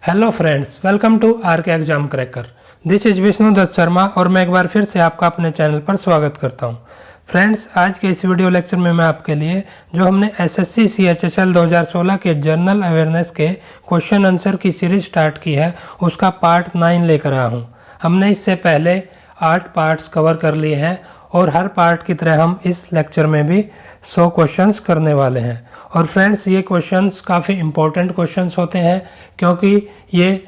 Hello friends, welcome to RK exam cracker. This is Vishnu Dutt Sharma और मैं एक बार फिर से आपका अपने चैनल पर स्वागत करता हूं। फ्रेंड्स, आज के इस वीडियो लेक्चर में मैं आपके लिए जो हमने एसएससी सीएचएसएल 2016 के जनरल अवेयरनेस के क्वेश्चन आंसर की सीरीज स्टार्ट की है, उसका पार्ट 9 लेकर आया हूँ। हमने इससे पहले 8 पार्ट्स कवर कर लिए हैं और हर पार्ट की तरह हम इस लेक्चर में भी 100 क्वेश्चंस करने वाले हैं। और फ्रेंड्स, ये क्वेश्चंस काफ़ी इम्पोर्टेंट क्वेश्चंस होते हैं क्योंकि ये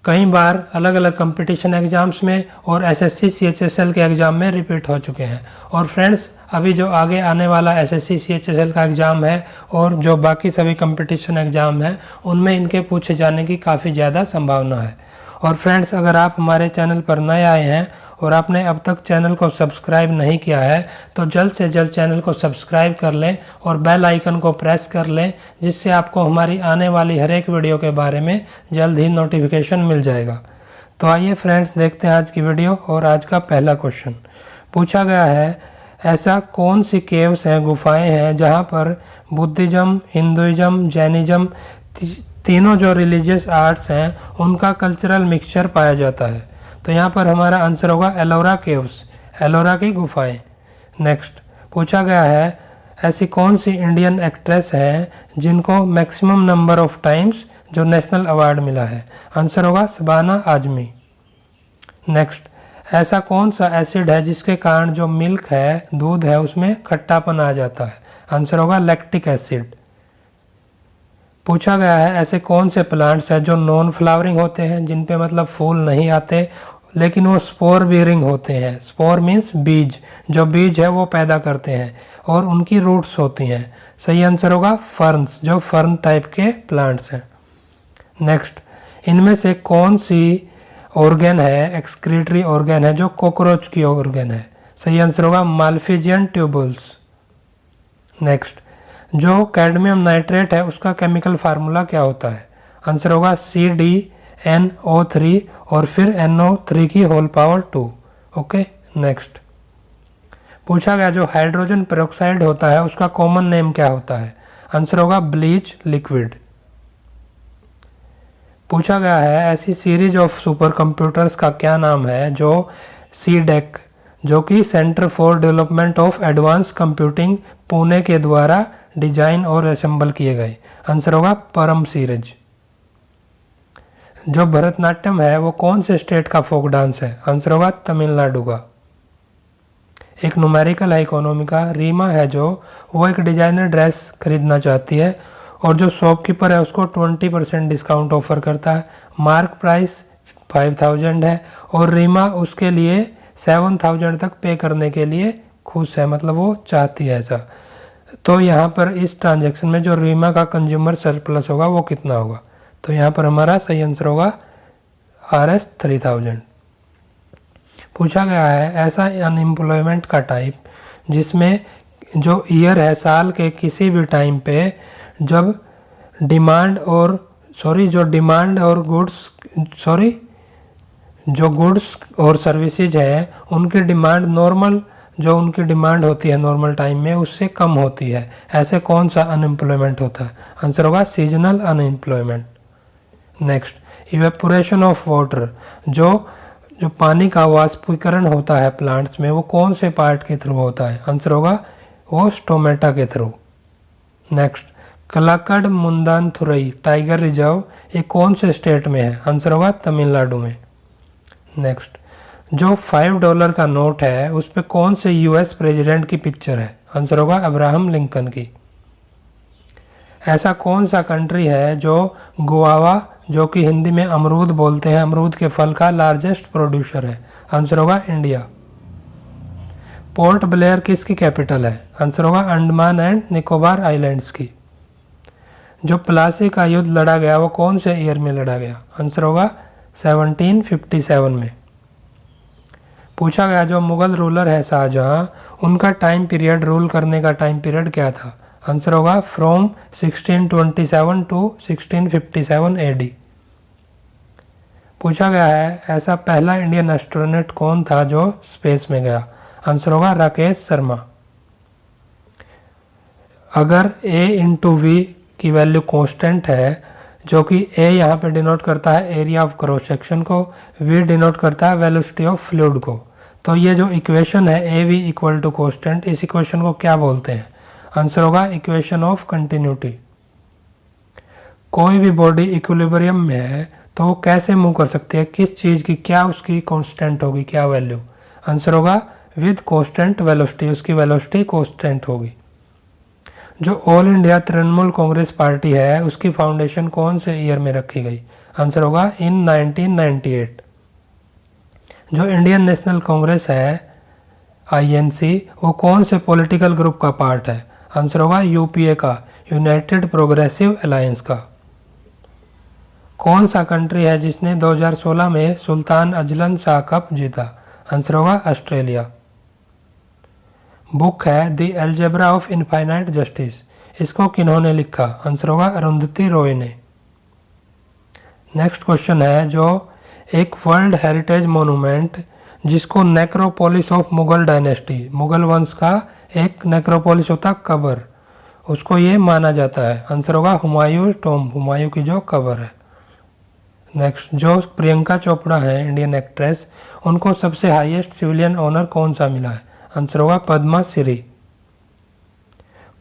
कई बार अलग अलग कंपटीशन एग्जाम्स में और एसएससी सीएचएसएल के एग्ज़ाम में रिपीट हो चुके हैं। और फ्रेंड्स, अभी जो आगे आने वाला एसएससी सीएचएसएल का एग्ज़ाम है और जो बाकी सभी कंपटीशन एग्ज़ाम हैं उनमें इनके पूछे जाने की काफ़ी ज़्यादा संभावना है। और फ्रेंड्स, अगर आप हमारे चैनल पर नए आए हैं और आपने अब तक चैनल को सब्सक्राइब नहीं किया है तो जल्द से जल्द चैनल को सब्सक्राइब कर लें और बेल आइकन को प्रेस कर लें, जिससे आपको हमारी आने वाली हर एक वीडियो के बारे में जल्द ही नोटिफिकेशन मिल जाएगा। तो आइए फ्रेंड्स, देखते हैं आज की वीडियो। और आज का पहला क्वेश्चन पूछा गया है, ऐसा कौन सी केव्स हैं, गुफाएँ हैं जहाँ पर बुद्धिज़्म, हिंदुज़्म, जैनिज़्म तीनों जो रिलीजियस आर्ट्स हैं उनका कल्चरल मिक्सचर पाया जाता है। तो यहाँ पर हमारा आंसर होगा एलोरा केव्स, एलोरा की गुफाएं। नेक्स्ट पूछा गया है, ऐसी कौन सी इंडियन एक्ट्रेस हैं जिनको मैक्सिमम नंबर ऑफ टाइम्स जो नेशनल अवार्ड मिला है? आंसर होगा शबाना आजमी। नेक्स्ट, ऐसा कौन सा एसिड है जिसके कारण जो मिल्क है, दूध है, उसमें खट्टापन आ जाता है? आंसर होगा लैक्टिक एसिड। पूछा गया है, ऐसे कौन से प्लांट्स हैं जो नॉन फ्लावरिंग होते हैं, जिन पे मतलब फूल नहीं आते लेकिन वो स्पोर बीयरिंग होते हैं। स्पोर मीन्स बीज, जो बीज है वो पैदा करते हैं और उनकी रूट्स होती हैं। सही आंसर होगा फर्न्स, जो फर्न टाइप के प्लांट्स हैं। नेक्स्ट, इनमें से कौन सी ऑर्गेन है, एक्सक्रीटरी ऑर्गेन है, जो कॉकरोच की ऑर्गेन है? सही आंसर होगा माल्फिजियन ट्यूबुल्स। नेक्स्ट, जो कैडमियम नाइट्रेट है उसका केमिकल फार्मूला क्या होता है? आंसर होगा CdNO3 और फिर NO3 की होल पावर 2। ओके। नेक्स्ट, पूछा गया, जो हाइड्रोजन पेरोक्साइड होता है उसका कॉमन नेम क्या होता है? आंसर होगा ब्लीच लिक्विड। पूछा गया है, ऐसी सीरीज ऑफ सुपर कंप्यूटर्स का क्या नाम है जो CDEC, जो कि centre for development of advance computing, Pune के द्वारा डिजाइन और असेंबल किए गए? आंसर होगा परम सीरीज। जो भरतनाट्यम है वो कौन से स्टेट का फोक डांस है? आंसर होगा तमिलनाडु का। एक न्यूमेरिकल है इकोनॉमी का, रीमा है जो, वो एक डिजाइनर ड्रेस खरीदना चाहती है और जो शॉपकीपर है उसको 20% डिस्काउंट ऑफर करता है। मार्क प्राइस 5000 है और रीमा उसके लिए 7000 तक पे करने के लिए खुश है, मतलब वो चाहती है ऐसा। तो यहाँ पर इस ट्रांजैक्शन में जो रीमा का कंज्यूमर सरप्लस होगा वो कितना होगा? तो यहाँ पर हमारा सही आंसर होगा RS 3000। पूछा गया है, ऐसा अनएम्प्लॉयमेंट का टाइप जिसमें जो ईयर है, साल के किसी भी टाइम पे जब जो गुड्स और सर्विसेज है उनकी डिमांड नॉर्मल, जो उनकी डिमांड होती है नॉर्मल टाइम में उससे कम होती है, ऐसे कौन सा अनएम्प्लॉयमेंट होता है? आंसर होगा seasonal unemployment. Next, evaporation of water, जो पानी का वाष्पीकरण होता है प्लांट्स में, वो कौन से पार्ट के थ्रू होता है? आंसर होगा वो स्टोमेटा के through. Next, Kalakkad Mundanthurai tiger reserve ये कौन से स्टेट में है? आंसर होगा तमिलनाडु में। नेक्स्ट, जो $5 का नोट है उस पर कौन से US प्रेसिडेंट की पिक्चर है? आंसर होगा अब्राहम लिंकन की। ऐसा कौन सा कंट्री है जो गुआवा, जो कि हिंदी में अमरूद बोलते हैं, अमरूद के फल का लार्जेस्ट प्रोड्यूसर है? आंसर होगा इंडिया। पोर्ट ब्लेयर किसकी कैपिटल है? आंसर होगा अंडमान एंड निकोबार आइलैंड्स की। जो प्लासी का युद्ध लड़ा गया वो कौन से ईयर में लड़ा गया? आंसर होगा 1757 में। पूछा गया, जो मुगल रूलर है शाहजहां, उनका टाइम पीरियड, रूल करने का टाइम पीरियड क्या था? आंसर होगा फ्रॉम 1627 टू 1657 AD। पूछा गया है, ऐसा पहला इंडियन एस्ट्रोनॉट कौन था जो स्पेस में गया? आंसर होगा राकेश शर्मा। अगर A × V की वैल्यू कांस्टेंट है जो कि ए यहाँ पे डिनोट करता है एरिया ऑफ क्रॉस सेक्शन को, वी डिनोट करता है वेलोसिटी ऑफ फ्लूइड को। तो ये जो इक्वेशन है A V equal to constant, इस इक्वेशन को क्या बोलते हैं? आंसर होगा इक्वेशन ऑफ कंटिन्यूटी। कोई भी बॉडी इक्विलिब्रियम में है तो वो कैसे मूव कर सकती है, किस चीज़ की क्या उसकी कांस्टेंट होगी, क्या वैल्यू? आंसर होगा विद कांस्टेंट वेलोसिटी, उसकी वेलोसिटी कांस्टेंट होगी। जो all India Trinamool Congress party है उसकी फाउंडेशन कौन से ईयर में रखी गई? आंसर होगा इन 1998। जो इंडियन नेशनल कांग्रेस है INC, वो कौन से पॉलिटिकल ग्रुप का पार्ट है? आंसर होगा यूपीए का, यूनाइटेड प्रोग्रेसिव अलायंस का। कौन सा कंट्री है जिसने 2016 में सुल्तान अजलन शाह कप जीता? आंसर होगा ऑस्ट्रेलिया। बुक है the algebra of infinite justice, इसको किन्होंने लिखा? आंसर होगा अरुंधति रॉय ने। नेक्स्ट क्वेश्चन है, जो एक वर्ल्ड हेरिटेज मोनूमेंट जिसको necropolis of Mughal dynasty, Mughal वंश का एक नेक्रोपोलिस होता कब्र, उसको ये माना जाता है। आंसर होगा हुमायूं टॉम्ब, हुमायूं की जो कब्र है। नेक्स्ट, जो प्रियंका चोपड़ा है इंडियन एक्ट्रेस, उनको सबसे हाईएस्ट सिविलियन ऑनर कौन सा मिला है? आंसर होगा पद्मा श्री।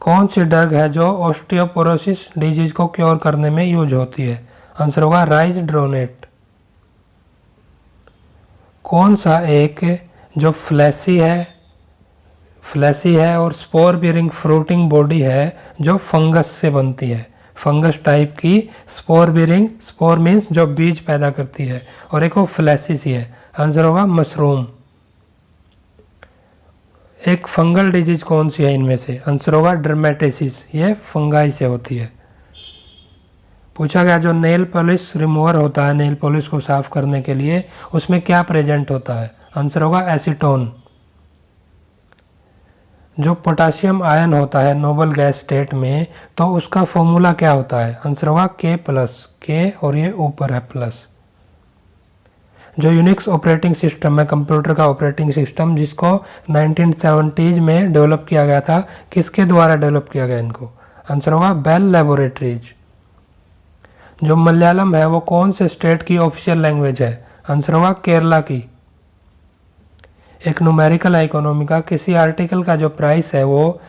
कौन सी ड्रग है जो ऑस्टियोपोरोसिस डिजीज को क्योर करने में यूज होती है? आंसर होगा राइजड्रोनेट। कौन सा एक जो फ्लैसी है और स्पोर बियरिंग फ्रूटिंग बॉडी है जो फंगस से बनती है, फंगस टाइप की स्पोर बियरिंग, स्पोर मीन्स जो बीज पैदा करती है, और एक वो फ्लैसी सी है। आंसर होगा मशरूम। एक फंगल डिजीज कौन सी है इनमें से? आंसर होगा डर्मेटोसिस, ये फंगाई से होती है। पूछा गया जो नेल पॉलिश रिमूवर होता है, नेल पॉलिश को साफ करने के लिए, उसमें क्या प्रेजेंट होता है? आंसर होगा एसीटोन। जो पोटाशियम आयन होता है नोबल गैस स्टेट में, तो उसका फॉर्मूला क्या होता है? आंसर होगा K+, K और ये ऊपर है प्लस। जो यूनिक्स ऑपरेटिंग सिस्टम है, कंप्यूटर का ऑपरेटिंग सिस्टम, जिसको 1970s में डेवलप किया गया था, किसके द्वारा डेवलप किया गया इनको? आंसर होगा बेल लैबोरेटरीज। जो मलयालम है वो कौन से स्टेट की ऑफिशियल लैंग्वेज है? आंसर होगा केरला की। एक न्यूमेरिकल है इकोनॉमी का, किसी आर्टिकल का जो प्राइस है वो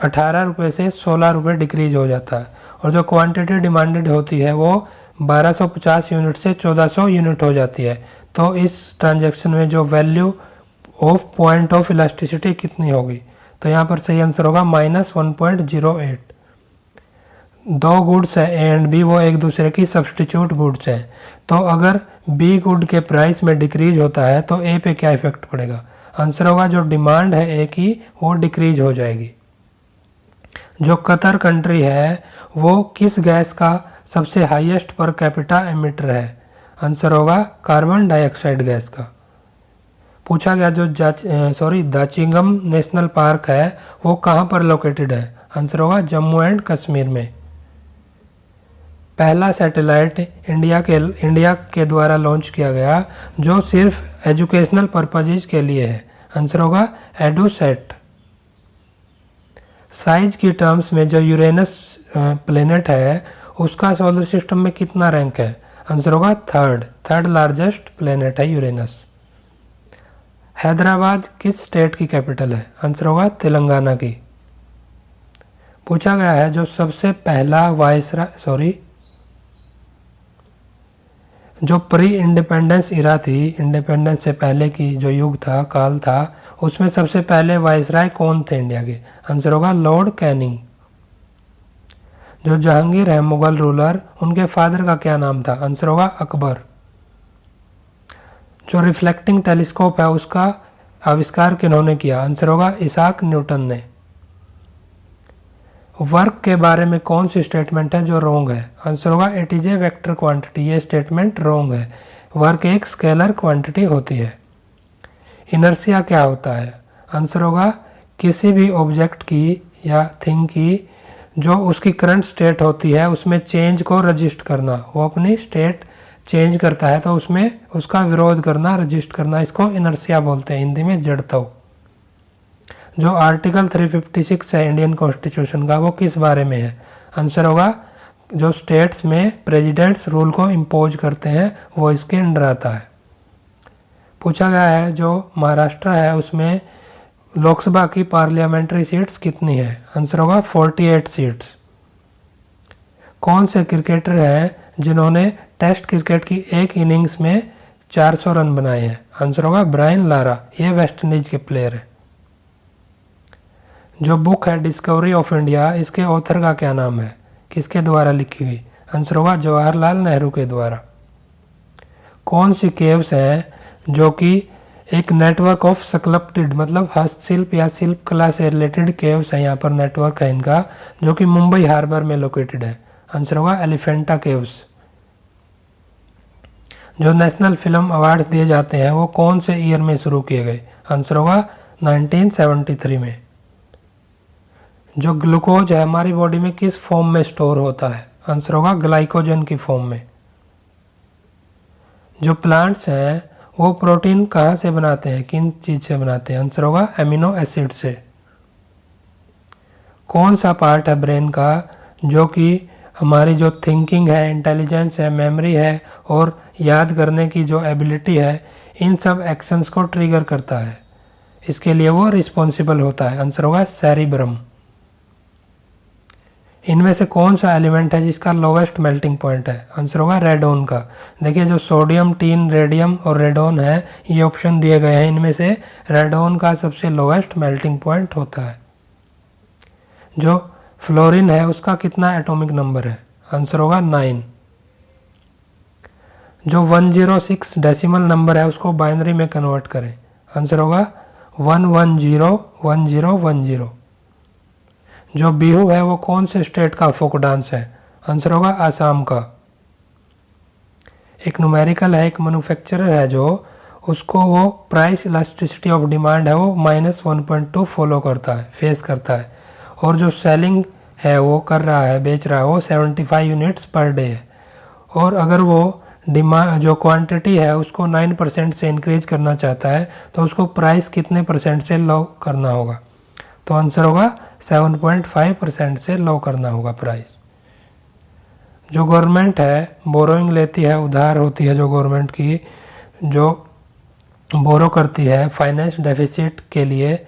18 रुपये से 16 रुपये डिक्रीज हो जाता है, और जो क्वांटिटी डिमांडेड होती है वो 1250 यूनिट से 1400 यूनिट हो जाती है। तो इस ट्रांजैक्शन में जो value of point of elasticity कितनी होगी? तो यहाँ पर सही आंसर होगा -1.08। दो गुड्स है ए एंड बी, वो एक दूसरे की सब्सटीट्यूट गुड्स हैं, तो अगर बी गुड के प्राइस में डिक्रीज होता है तो ए पे क्या इफेक्ट पड़ेगा? आंसर होगा जो डिमांड है ए की वो डिक्रीज हो जाएगी। जो कतर कंट्री है वो किस गैस का सबसे हाईएस्ट पर कैपिटा एमिटर है? आंसर होगा कार्बन डाइऑक्साइड गैस का। पूछा गया जो दाचिंगम नेशनल पार्क है वो कहाँ पर लोकेटेड है? आंसर होगा जम्मू एंड कश्मीर में। पहला सैटेलाइट इंडिया के द्वारा लॉन्च किया गया जो सिर्फ एजुकेशनल पर्पजेज के लिए है। आंसर होगा एडुसेट। साइज की टर्म्स में जो यूरेनस प्लेनेट है उसका सोलर सिस्टम में कितना रैंक है? आंसर होगा थर्ड लार्जेस्ट प्लेनेट है यूरेनस। हैदराबाद किस स्टेट की कैपिटल है? आंसर होगा तेलंगाना की। पूछा गया है जो सबसे पहला जो प्री इंडिपेंडेंस इरा थी, इंडिपेंडेंस से पहले की जो युग था, काल था, उसमें सबसे पहले वायसराय कौन थे इंडिया के? आंसर होगा लॉर्ड कैनिंग। जो जहांगीर है मुगल रूलर, उनके फादर का क्या नाम था? आंसर होगा अकबर। जो रिफ्लेक्टिंग टेलीस्कोप है उसका आविष्कार किन्होंने किया? आंसर होगा इसाक न्यूटन ने। वर्क के बारे में कौन सी स्टेटमेंट है जो रॉन्ग है? आंसर होगा it is a vector quantity, ये स्टेटमेंट रॉन्ग है। वर्क एक स्केलर क्वांटिटी होती है। इनर्शिया क्या होता है? आंसर होगा किसी भी ऑब्जेक्ट की या थिंग की जो उसकी करंट स्टेट होती है उसमें चेंज को रजिस्ट करना, वो अपनी स्टेट चेंज करता है तो उसमें उसका विरोध करना, रजिस्ट करना, इसको इनर्शिया बोलते हैं, हिंदी में जड़त्व। जो आर्टिकल 356 है इंडियन कॉन्स्टिट्यूशन का वो किस बारे में है? आंसर होगा जो स्टेट्स में प्रेसिडेंट्स रूल को इम्पोज करते हैं वो इसके अंडर आता है। पूछा गया है जो महाराष्ट्र है उसमें लोकसभा की पार्लियामेंट्री सीट्स कितनी है? आंसर होगा 48 सीट्स। कौन से क्रिकेटर हैं जिन्होंने टेस्ट क्रिकेट की एक इनिंग्स में 400 रन बनाए हैं? आंसर होगा ब्रायन लारा, ये वेस्ट इंडीज के प्लेयर है। जो बुक है डिस्कवरी ऑफ इंडिया, इसके ऑथर का क्या नाम है? किसके द्वारा लिखी हुई? आंसर होगा जवाहरलाल नेहरू के द्वारा। कौन सी केव्स हैं जो कि एक नेटवर्क ऑफ स्कल्प्टेड मतलब हस्तशिल्प या शिल्प कला से रिलेटेड केव्स है, यहाँ पर नेटवर्क है इनका, जो कि मुंबई हार्बर में लोकेटेड है? आंसर होगा एलिफेंटा केव्स। जो नेशनल फिल्म अवार्ड्स दिए जाते हैं वो कौन से ईयर में शुरू किए गए? आंसर होगा 1973 में। जो ग्लूकोज है हमारी बॉडी में किस फॉर्म में स्टोर होता है? आंसर होगा ग्लाइकोजन की फॉर्म में। जो प्लांट्स हैं वो प्रोटीन कहाँ से बनाते हैं, किन चीज़ से बनाते हैं? आंसर होगा एमिनो एसिड से। कौन सा पार्ट है ब्रेन का जो कि हमारी जो थिंकिंग है, इंटेलिजेंस है, मेमोरी है और याद करने की जो एबिलिटी है, इन सब एक्शंस को ट्रिगर करता है? इसके लिए वो रिस्पॉन्सिबल होता है। आंसर होगा सेरिब्रम। इनमें से कौन सा एलिमेंट है जिसका लोवेस्ट मेल्टिंग पॉइंट है? आंसर होगा रेडोन का। देखिए जो सोडियम, टीन, रेडियम और रेडोन है ये ऑप्शन दिए गए हैं, इनमें से रेडोन का सबसे लोवेस्ट मेल्टिंग पॉइंट होता है। जो फ्लोरीन है उसका कितना एटॉमिक नंबर है? आंसर होगा 9। जो 106 डेसिमल नंबर है उसको बाइनरी में कन्वर्ट करें। आंसर होगा 1101010। जो बिहू है वो कौन से स्टेट का फोक डांस है? आंसर होगा आसाम का। एक न्यूमेरिकल है, एक मैन्युफैक्चरर है जो उसको वो प्राइस इलास्टिसिटी ऑफ डिमांड है वो -1.2 फॉलो करता है, फेस करता है, और जो सेलिंग है वो कर रहा है, बेच रहा है वो 75 यूनिट्स पर डे है। और अगर वो डिमांड जो क्वांटिटी है उसको 9% से इंक्रीज करना चाहता है तो उसको प्राइस कितने % से लो करना होगा? तो आंसर होगा 7.5% से लो करना होगा प्राइस। जो गवर्नमेंट है बोरोइंग लेती है, उधार होती है जो गवर्नमेंट की, जो बोरो करती है फाइनेंस डेफिसिट के लिए,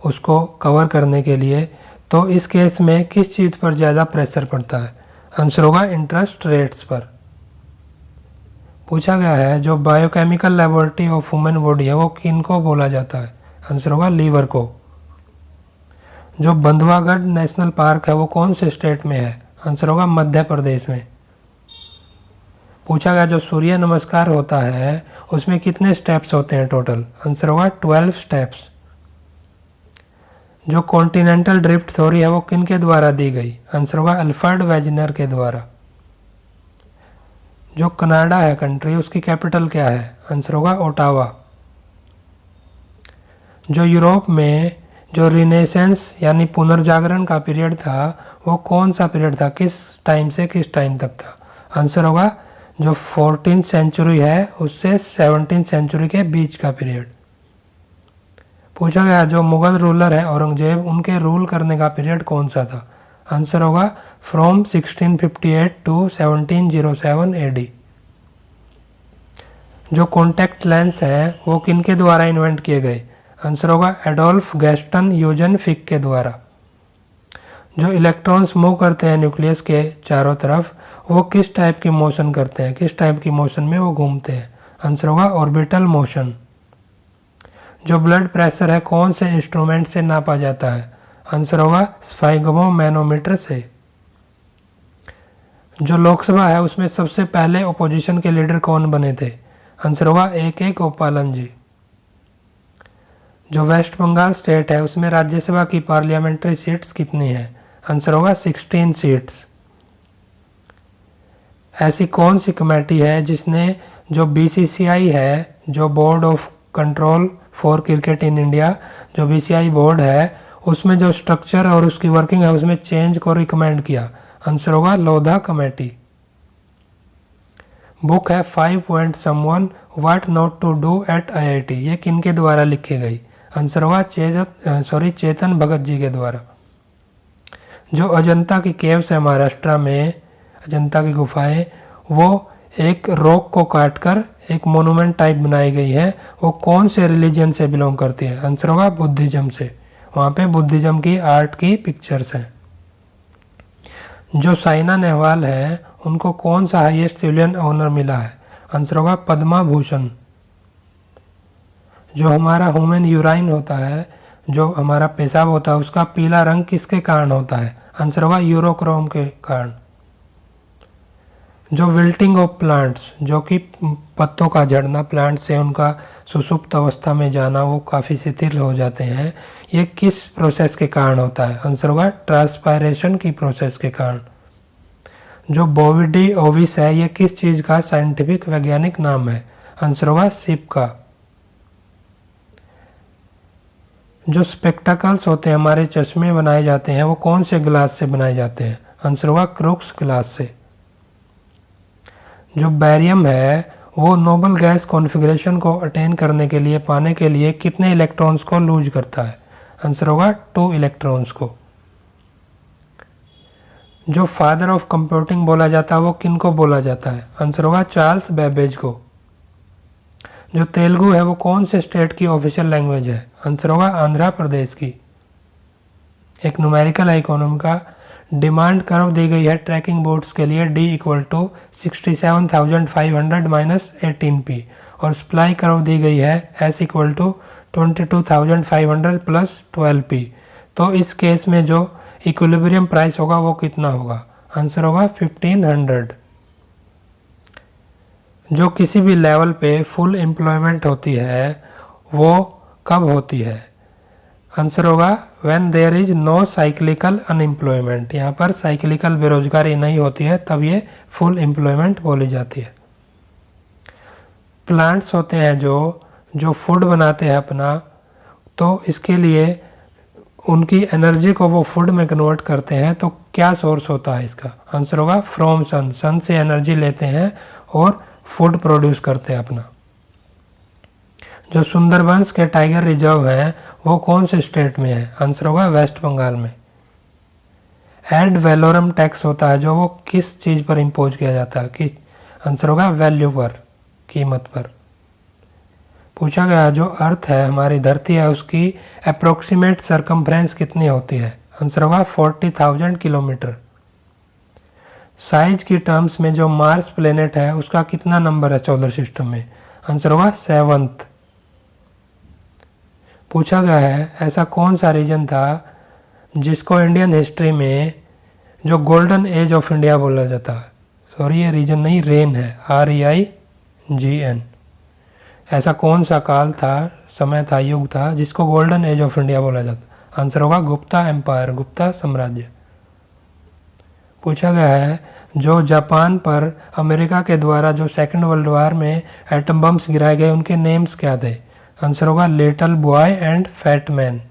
उसको कवर करने के लिए, तो इस केस में किस चीज़ पर ज़्यादा प्रेशर पड़ता है? आंसर होगा इंटरेस्ट रेट्स पर। पूछा गया है जो biochemical laboratory of human body है वो किन को बोला जाता है? आंसर होगा लीवर को। जो बंधवागढ़ नेशनल पार्क है वो कौन से स्टेट में है? आंसर होगा मध्य प्रदेश में। पूछा गया जो सूर्य नमस्कार होता है उसमें कितने स्टेप्स होते हैं टोटल? आंसर होगा 12 स्टेप्स। जो कॉन्टिनेंटल ड्रिफ्ट थ्योरी है वो किन के द्वारा दी गई? आंसर होगा अल्फ्रेड वेजनर के द्वारा। जो कनाडा है कंट्री उसकी कैपिटल क्या है? आंसर होगा ओटावा। जो यूरोप में जो रिनेसेंस यानी पुनर्जागरण का पीरियड था वो कौन सा पीरियड था, किस टाइम से किस टाइम तक था? आंसर होगा जो 14th सेंचुरी है उससे 17th सेंचुरी के बीच का पीरियड। पूछा गया जो मुगल रूलर है औरंगजेब, उनके रूल करने का पीरियड कौन सा था? आंसर होगा फ्रॉम 1658 टू 1707 AD। जो कॉन्टैक्ट लेंस है वो किनके द्वारा इन्वेंट किए गए? आंसर होगा एडोल्फ गैस्टन यूजन फिक के द्वारा। जो इलेक्ट्रॉन्स मूव करते हैं न्यूक्लियस के चारों तरफ वो किस टाइप की मोशन करते हैं, किस टाइप की मोशन में वो घूमते हैं? आंसर होगा ऑर्बिटल मोशन। जो ब्लड प्रेशर है कौन से इंस्ट्रूमेंट से नापा जाता है? आंसर होगा स्फाइगमो मैनोमीटर से। जो लोकसभा है उसमें सबसे पहले ओपोजिशन के लीडर कौन बने थे? आंसर होगा AK गोपालन जी। जो वेस्ट बंगाल स्टेट है उसमें राज्यसभा की पार्लियामेंट्री सीट्स कितनी है? आंसर होगा 16 सीट्स। ऐसी कौन सी कमेटी है जिसने जो BCCI है, जो board of control for cricket in India, जो BCCI बोर्ड है उसमें जो स्ट्रक्चर और उसकी वर्किंग है उसमें चेंज को रिकमेंड किया? आंसर होगा लोधा कमेटी। बुक है 5 point someone what not to do at IIT, ये किनके द्वारा लिखी गई? आंसर होगा चेतन भगत जी के द्वारा। जो अजंता की केव्स है महाराष्ट्र में, अजंता की गुफाएं, वो एक रॉक को काटकर एक मोनूमेंट टाइप बनाई गई है, वो कौन से रिलीजन से बिलोंग करती है? आंसर होगा बुद्धिज्म से। वहाँ पे बुद्धिज्म की आर्ट की पिक्चर्स हैं। जो साइना नेहवाल है उनको कौन सा हाईएस्ट सिविलियन ऑनर मिला है? आंसर होगा पद्मा भूषण। जो हमारा ह्यूमन यूराइन होता है, जो हमारा पेशाब होता है, उसका पीला रंग किसके कारण होता है? आंसर होगा यूरोक्रोम के कारण। जो विल्टिंग ऑफ प्लांट्स, जो कि पत्तों का झड़ना, प्लांट से उनका सुसुप्त अवस्था में जाना, वो काफ़ी शिथिल हो जाते हैं, ये किस प्रोसेस के कारण होता है? आंसर होगा ट्रांसपायरेशन की प्रोसेस के कारण। जो बोविडी ओविस है, ये किस चीज़ का साइंटिफिक वैज्ञानिक नाम है? आंसर होगा सिप का। जो स्पेक्टाकल्स होते हैं, हमारे चश्मे बनाए जाते हैं, वो कौन से ग्लास से बनाए जाते हैं? आंसर होगा क्रूक्स ग्लास से। जो बैरियम है वो नोबल गैस कॉन्फ़िगरेशन को अटेन करने के लिए, पाने के लिए कितने इलेक्ट्रॉन्स को लूज करता है? आंसर होगा 2 इलेक्ट्रॉन्स को। जो फादर ऑफ कंप्यूटिंग बोला जाता है वो किन को बोला जाता है? आंसर होगा चार्ल्स बेबेज को। जो तेलुगु है वो कौन से स्टेट की ऑफिशियल लैंग्वेज है? आंसर होगा आंध्र प्रदेश की। एक न्यूमेरिकल है इकोनॉमी का। डिमांड कर्व दी गई है ट्रैकिंग बोट्स के लिए D = 67,500 - 18P और सप्लाई कर्व दी गई है S = 22,500 + 12P। तो इस केस में जो इक्विलिब्रियम प्राइस होगा वो कितना होगा? आंसर होगा 1500। जो किसी भी लेवल पे फुल एम्प्लॉयमेंट होती है वो कब होती है? आंसर होगा when there is no cyclical unemployment. यहाँ पर साइक्लिकल बेरोजगारी नहीं होती है, तब ये फुल एम्प्लॉयमेंट बोली जाती है। प्लांट्स होते हैं जो फूड बनाते हैं अपना, तो इसके लिए उनकी एनर्जी को वो फूड में कन्वर्ट करते हैं, तो क्या सोर्स होता है इसका? आंसर होगा फ्रॉम सन। सन से एनर्जी लेते हैं और फूड प्रोड्यूस करते हैं अपना। जो सुंदरबंस के टाइगर रिजर्व हैं वो कौन से स्टेट में है? आंसर होगा वेस्ट बंगाल में। एड वैलोरम टैक्स होता है जो वो किस चीज़ पर इम्पोज किया जाता है? कि आंसर होगा वैल्यू पर, कीमत पर। पूछा गया जो अर्थ है, हमारी धरती है, उसकी अप्रोक्सीमेट सरकमफ्रेंस कितनी होती है? आंसर होगा 40,000 किलोमीटर। साइज की टर्म्स में जो मार्स प्लेनेट है उसका कितना नंबर है सोलर सिस्टम में? आंसर होगा 7th। पूछा गया है ऐसा कौन सा रीजन था जिसको इंडियन हिस्ट्री में जो गोल्डन एज ऑफ इंडिया बोला जाता है? सॉरी, ये रीजन नहीं, रेन है, REIGN। ऐसा कौन सा काल था, समय था, युग था जिसको गोल्डन एज ऑफ इंडिया बोला जाता? आंसर होगा गुप्ता एम्पायर, गुप्ता साम्राज्य। पूछा गया है जो जापान पर अमेरिका के द्वारा जो सेकेंड वर्ल्ड वॉर में एटम बम्स गिराए गए उनके नेम्स क्या थे? आंसर होगा little boy and fat man.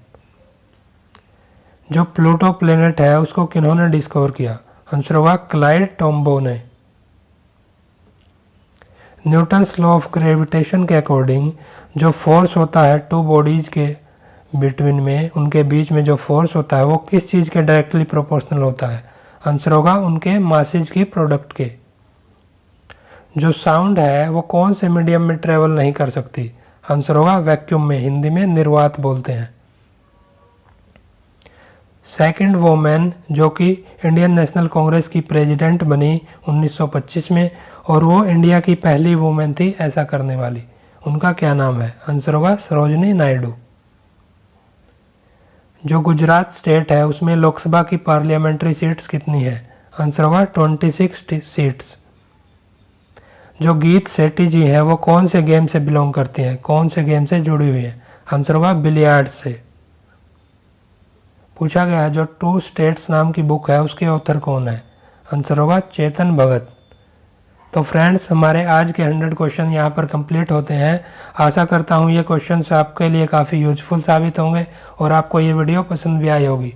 जो प्लूटो प्लेनेट है उसको किन्होंने डिस्कवर किया? आंसर होगा क्लाइड टॉम्बो ने। न्यूटन्स लॉ ऑफ ग्रेविटेशन के अकॉर्डिंग जो फोर्स होता है टू बॉडीज के बिटवीन में, उनके बीच में जो फोर्स होता है वो किस चीज़ के डायरेक्टली प्रोपोर्शनल होता है? आंसर होगा उनके मासेज की प्रोडक्ट के। जो साउंड है वो कौन से मीडियम में ट्रेवल नहीं कर सकती? आंसर होगा वैक्यूम में, हिंदी में निर्वात बोलते हैं। सेकंड वोमेन जो कि इंडियन नेशनल कांग्रेस की प्रेसिडेंट बनी 1925 में और वो इंडिया की पहली वोमेन थी ऐसा करने वाली, उनका क्या नाम है? आंसर होगा सरोजिनी नायडू। जो गुजरात स्टेट है उसमें लोकसभा की पार्लियामेंट्री सीट्स कितनी है? आंसर होगा 26 सीट्स। जो गीत सेठी जी है वो कौन से गेम से बिलोंग करती हैं, कौन से गेम से जुड़ी हुई है? आंसर होगा बिलियार्ड्स से। पूछा गया जो 2 स्टेट्स नाम की बुक है उसके ऑथर कौन है? आंसर होगा चेतन भगत। तो फ्रेंड्स हमारे आज के 100 क्वेश्चन यहाँ पर कंप्लीट होते हैं। आशा करता हूँ ये क्वेश्चंस आपके लिए काफ़ी यूजफुल साबित होंगे और आपको ये वीडियो पसंद भी आई होगी।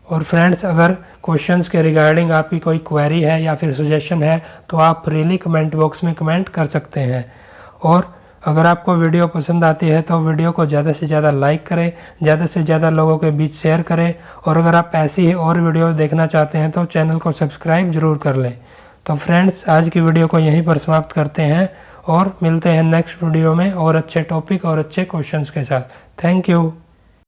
और फ्रेंड्स अगर क्वेश्चंस के रिगार्डिंग आपकी कोई क्वेरी है या फिर सजेशन है तो आप फ्रीली कमेंट बॉक्स में कमेंट कर सकते हैं। और अगर आपको वीडियो पसंद आती है तो वीडियो को ज़्यादा से ज़्यादा लाइक करें, ज़्यादा से ज़्यादा लोगों के बीच शेयर करें। और अगर आप ऐसी ही और वीडियो देखना चाहते हैं तो चैनल को सब्सक्राइब ज़रूर कर लें। तो फ्रेंड्स आज की वीडियो को यहीं पर समाप्त करते हैं और मिलते हैं नेक्स्ट वीडियो में और अच्छे टॉपिक और अच्छे क्वेश्चंस के साथ। Thank you.